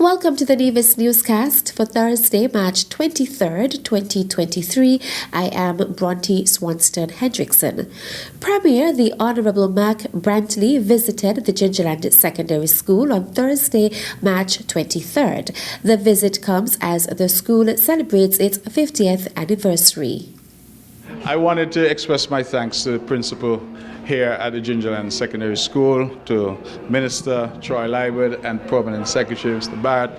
Welcome to the Nevis Newscast for Thursday, March 23rd, 2023. I am Bronte Swanston Hendrickson. Premier, the Honourable Mark Brantley, visited the Gingerland Secondary School on Thursday, March 23rd. The visit comes as the school celebrates its 50th anniversary. I wanted to express my thanks to the principal here at the Gingerland Secondary School, to Minister Troy Liebert and Permanent Secretary Mr. Barrett.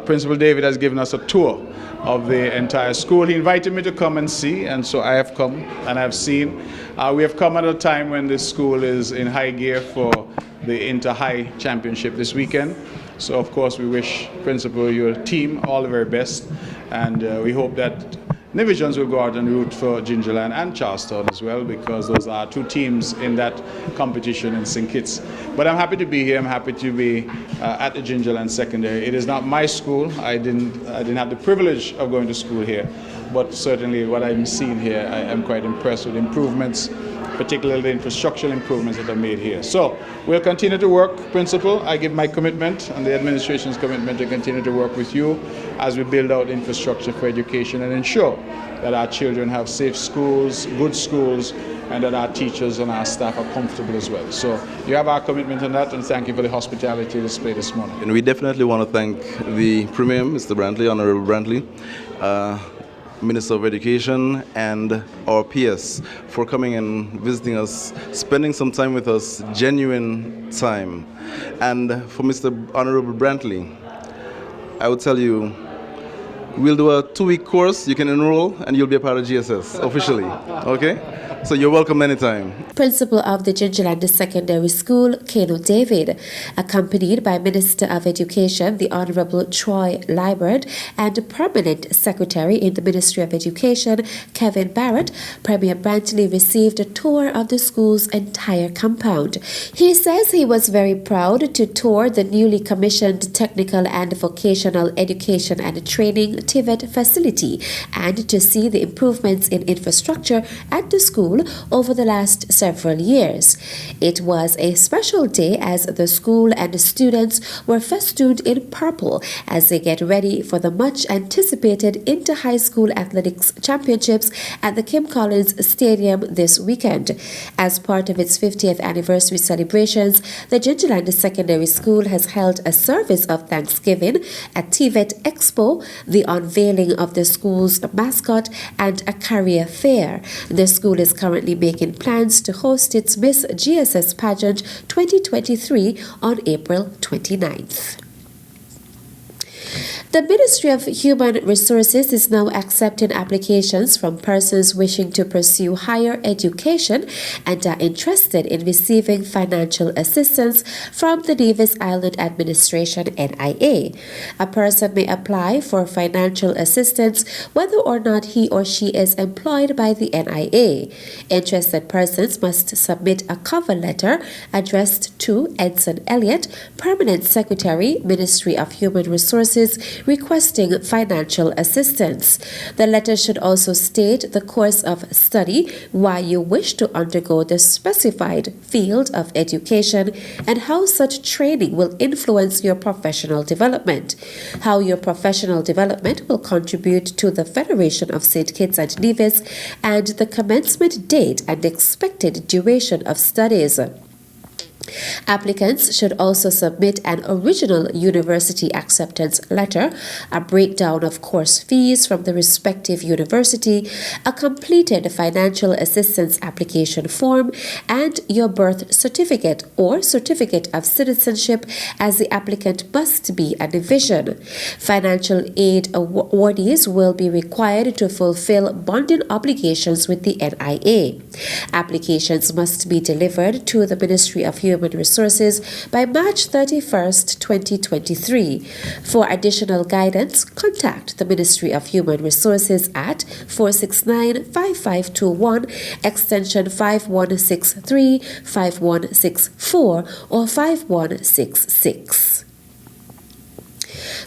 Principal David has given us a tour of the entire school. He invited me to come and see, and so I have come and I've seen. We have come at a time when the school is in high gear for the Inter-High Championship this weekend. So of course we wish Principal, your team, all the very best, and we hope that Divisions will go out and root for Gingerland and Charlestown as well, because those are two teams in that competition in St. Kitts. But I'm happy to be here. I'm happy to be at the Gingerland Secondary. It is not my school. I didn't have the privilege of going to school here, but certainly what I'm seeing here, I am quite impressed with improvements, particularly the infrastructural improvements that are made here. So we'll continue to work, Principal. I give my commitment and the administration's commitment to continue to work with you as we build out infrastructure for education and ensure that our children have safe schools, good schools, and that our teachers and our staff are comfortable as well. So you have our commitment on that, and thank you for the hospitality displayed this morning. And we definitely want to thank the Premier, Mr. Brantley, Honourable Brantley, Minister of Education, and our PS for coming and visiting us, spending some time with us, genuine time. And for Mr. Honourable Brantley, I would tell you, we'll do a 2-week course. You can enroll and you'll be a part of GSS officially, okay? So you're welcome anytime. Principal of the Gingerland Secondary School, Kano David, accompanied by Minister of Education, the Honourable Troy Liebert, and Permanent Secretary in the Ministry of Education, Kevin Barrett, Premier Brantley received a tour of the school's entire compound. He says he was very proud to tour the newly commissioned Technical and Vocational Education and Training TVET facility and to see the improvements in infrastructure at the school over the last several years. It was a special day as the school and students were festooned in purple as they get ready for the much anticipated Inter-High School Athletics Championships at the Kim Collins Stadium this weekend. As part of its 50th anniversary celebrations, the Gingerland Secondary School has held a service of Thanksgiving, a TVET Expo, the unveiling of the school's mascot, and a career fair. The school is currently making plans to host its Miss GSS Pageant 2023 on April 29th. The Ministry of Human Resources is now accepting applications from persons wishing to pursue higher education and are interested in receiving financial assistance from the Nevis Island Administration (NIA). A person may apply for financial assistance whether or not he or she is employed by the NIA. Interested persons must submit a cover letter addressed to Edson Elliott, Permanent Secretary, Ministry of Human Resources, requesting financial assistance. The letter should also state the course of study, why you wish to undergo the specified field of education, and how such training will influence your professional development, how your professional development will contribute to the Federation of St. Kitts and Nevis, and the commencement date and expected duration of studies. Applicants should also submit an original university acceptance letter, a breakdown of course fees from the respective university, a completed financial assistance application form, and your birth certificate or certificate of citizenship, as the applicant must be a division. Financial aid awardees will be required to fulfill bonding obligations with the NIA. Applications must be delivered to the Ministry of Human Resources by March 31st, 2023. For additional guidance, contact the Ministry of Human Resources at 469-5521, extension 5163, 5164, or 5166.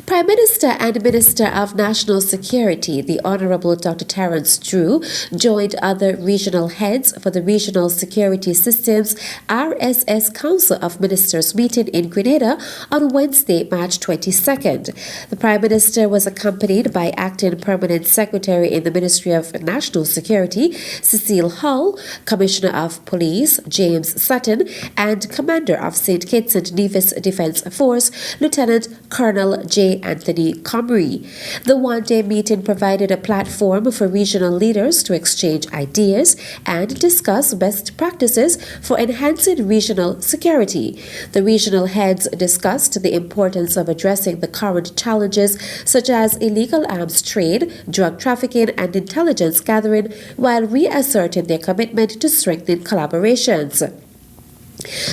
Prime Minister and Minister of National Security, the Honourable Dr. Terence Drew, joined other regional heads for the Regional Security Systems RSS Council of Ministers meeting in Grenada on Wednesday, March 22nd. The Prime Minister was accompanied by Acting Permanent Secretary in the Ministry of National Security, Cecile Hull, Commissioner of Police, James Sutton, and Commander of St. Kitts and Nevis Defence Force, Lieutenant Colonel J. Anthony Comrie. The one-day meeting provided a platform for regional leaders to exchange ideas and discuss best practices for enhancing regional security. The regional heads discussed the importance of addressing the current challenges such as illegal arms trade, drug trafficking, and intelligence gathering, while reasserting their commitment to strengthen collaborations.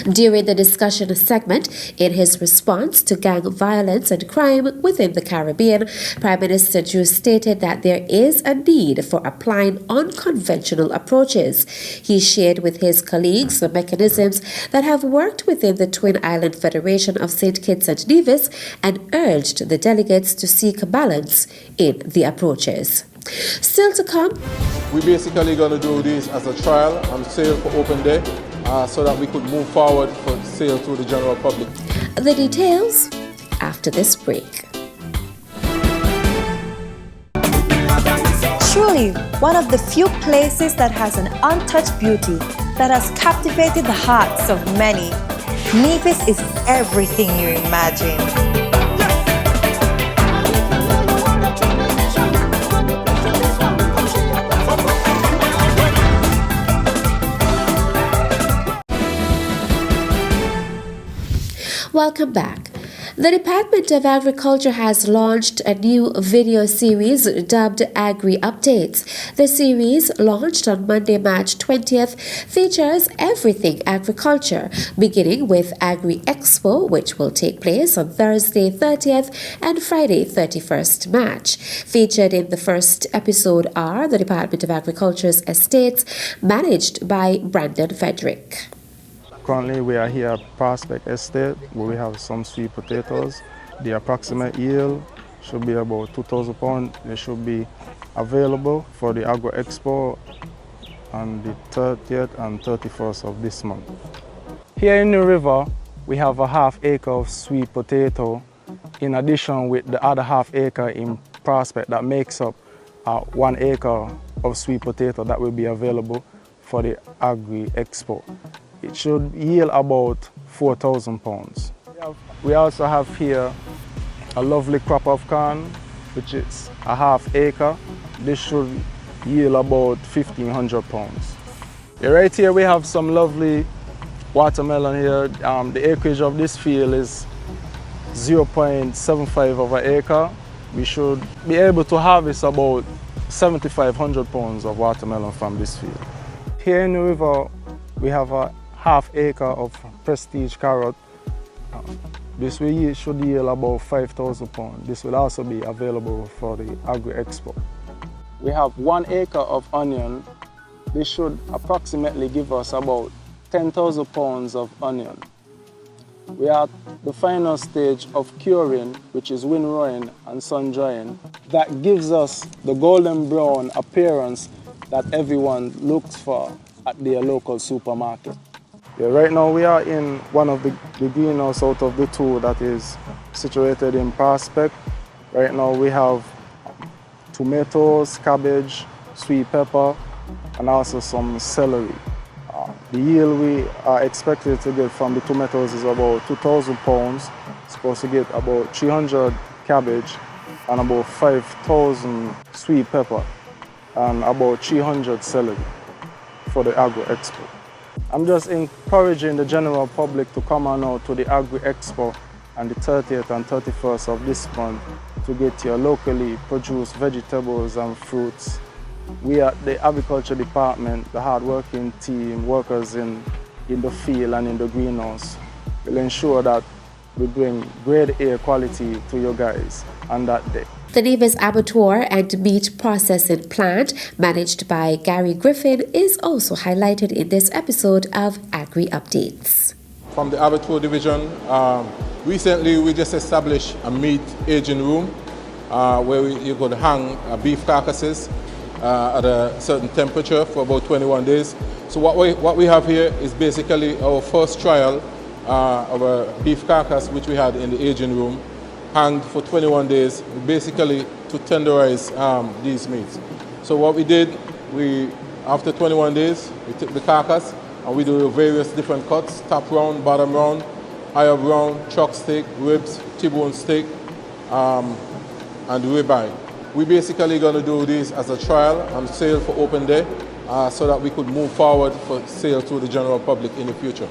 During the discussion segment, in his response to gang violence and crime within the Caribbean, Prime Minister Drew stated that there is a need for applying unconventional approaches. He shared with his colleagues the mechanisms that have worked within the Twin Island Federation of St. Kitts and Nevis and urged the delegates to seek a balance in the approaches. Still to come, we're basically going to do this as a trial and sale for open day so that we could move forward for sale to the general public. The details after this break. Truly, one of the few places that has an untouched beauty that has captivated the hearts of many. Nevis is everything you imagine. Welcome back. The Department of Agriculture has launched a new video series dubbed Agri Updates. The series, launched on Monday, March 20th, features everything agriculture, beginning with Agri Expo, which will take place on Thursday 30th and Friday 31st March. Featured in the first episode are the Department of Agriculture's estates, managed by Brandon Frederick. Currently we are here at Prospect Estate where we have some sweet potatoes. The approximate yield should be about 2,000 pounds. They should be available for the Agri Expo on the 30th and 31st of this month. Here in the river we have a half acre of sweet potato in addition with the other half acre in Prospect that makes up 1 acre of sweet potato that will be available for the Agri Expo. It should yield about 4,000 pounds. We also have here a lovely crop of corn, which is a half acre. This should yield about 1,500 pounds. Right here we have some lovely watermelon here. The acreage of this field is 0.75 of an acre. We should be able to harvest about 7,500 pounds of watermelon from this field. Here in the river we have a half acre of prestige carrot. This should yield about 5,000 pounds. This will also be available for the Agri Expo. We have 1 acre of onion. This should approximately give us about 10,000 pounds of onion. We are at the final stage of curing, which is windrowing and sun drying. That gives us the golden brown appearance that everyone looks for at their local supermarket. Yeah, right now we are in one of the greenhouses out of the two that is situated in Prospect. Right now we have tomatoes, cabbage, sweet pepper, and also some celery. The yield we are expected to get from the tomatoes is about 2,000 pounds. Supposed to get about 300 cabbage and about 5,000 sweet pepper and about 300 celery for the Agri Expo. I'm just encouraging the general public to come on out to the Agri Expo on the 30th and 31st of this month to get your locally produced vegetables and fruits. We at the Agriculture Department, the hard-working team, workers in the field and in the greenhouse, will ensure that we bring grade A quality to you guys on that day. The Nevis Abattoir and Meat Processing Plant, managed by Gary Griffin, is also highlighted in this episode of Agri Updates. From the Abattoir Division, Recently, we just established a meat aging room where you could hang beef carcasses at a certain temperature for about 21 days. So what we have here is basically our first trial of a beef carcass which we had in the aging room, hanged for 21 days, basically to tenderize these meats. So what we did, after 21 days, we took the carcass and we do various different cuts: top round, bottom round, higher round, chuck steak, ribs, T-bone steak, and ribeye. We basically going to do this as a trial and sale for open day so that we could move forward for sale to the general public in the future.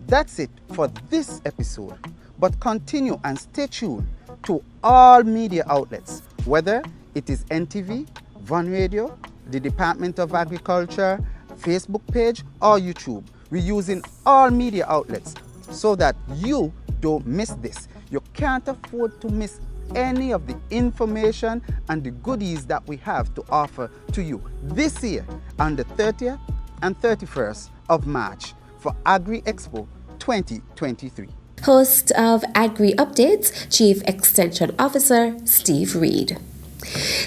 That's it for this episode, but continue and stay tuned to all media outlets, whether it is NTV, Van Radio, the Department of Agriculture, Facebook page, or YouTube. We're using all media outlets so that you don't miss this. You can't afford to miss any of the information and the goodies that we have to offer to you this year on the 30th and 31st of March for Agri Expo 2023. Host of Agri Updates, Chief Extension Officer Steve Reed.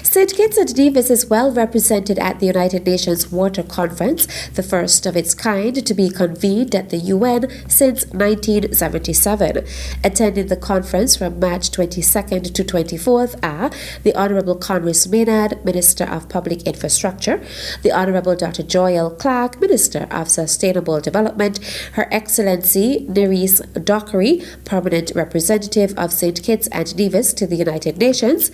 St. Kitts and Nevis is well represented at the United Nations Water Conference, the first of its kind to be convened at the UN since 1977. Attending the conference from March 22nd to 24th are the Honourable Conrys Maynard, Minister of Public Infrastructure, the Honourable Dr. Joel Clark, Minister of Sustainable Development, Her Excellency Nerys Dockery, Permanent Representative of St. Kitts and Nevis to the United Nations,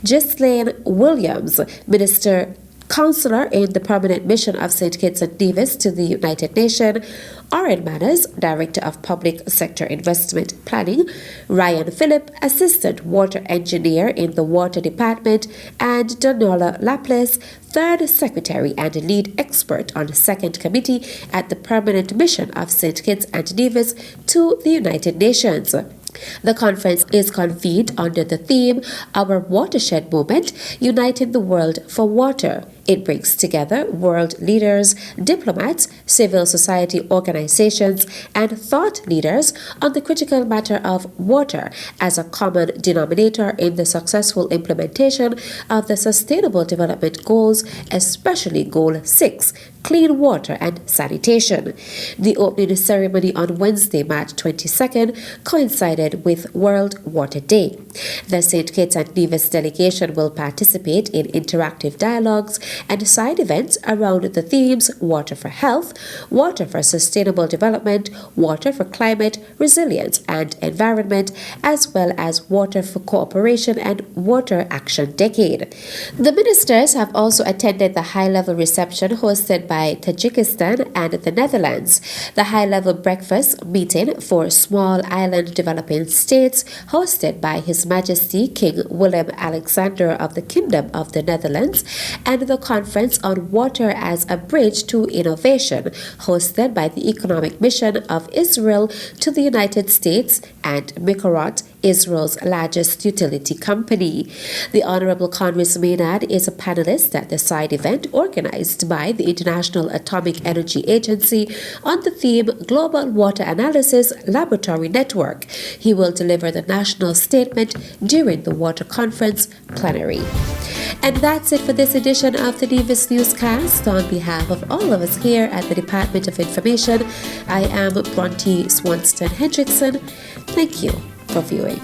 Ghislaine Williams, Minister Counselor in the Permanent Mission of St. Kitts and Nevis to the United Nations, Oren Manners, Director of Public Sector Investment Planning, Ryan Phillip, Assistant Water Engineer in the Water Department, and Danola Laplace, Third Secretary and Lead Expert on the Second Committee at the Permanent Mission of St. Kitts and Nevis to the United Nations. The conference is convened under the theme Our Watershed Movement, Uniting the World for Water. It brings together world leaders, diplomats, civil society organizations, and thought leaders on the critical matter of water as a common denominator in the successful implementation of the Sustainable Development Goals, especially Goal 6, clean water and sanitation. The opening ceremony on Wednesday, March 22nd, coincided with World Water Day. The St. Kitts and Nevis delegation will participate in interactive dialogues and side events around the themes Water for Health, Water for Sustainable Development, Water for Climate, Resilience and Environment, as well as Water for Cooperation and Water Action Decade. The ministers have also attended the high-level reception hosted by Tajikistan and the Netherlands, the high-level breakfast meeting for small island developing states hosted by His Majesty King Willem Alexander of the Kingdom of the Netherlands, and the Conference on Water as a Bridge to Innovation hosted by the Economic Mission of Israel to the United States and Mikorot, Israel's largest utility company. The Honourable Conrys Maynard is a panelist at the side event organized by the International Atomic Energy Agency on the theme Global Water Analysis Laboratory Network. He will deliver the national statement during the Water Conference plenary. And that's it for this edition of the Nevis Newscast. On behalf of all of us here at the Department of Information, I am Bronte Swanston Hendrickson. Thank you for viewing.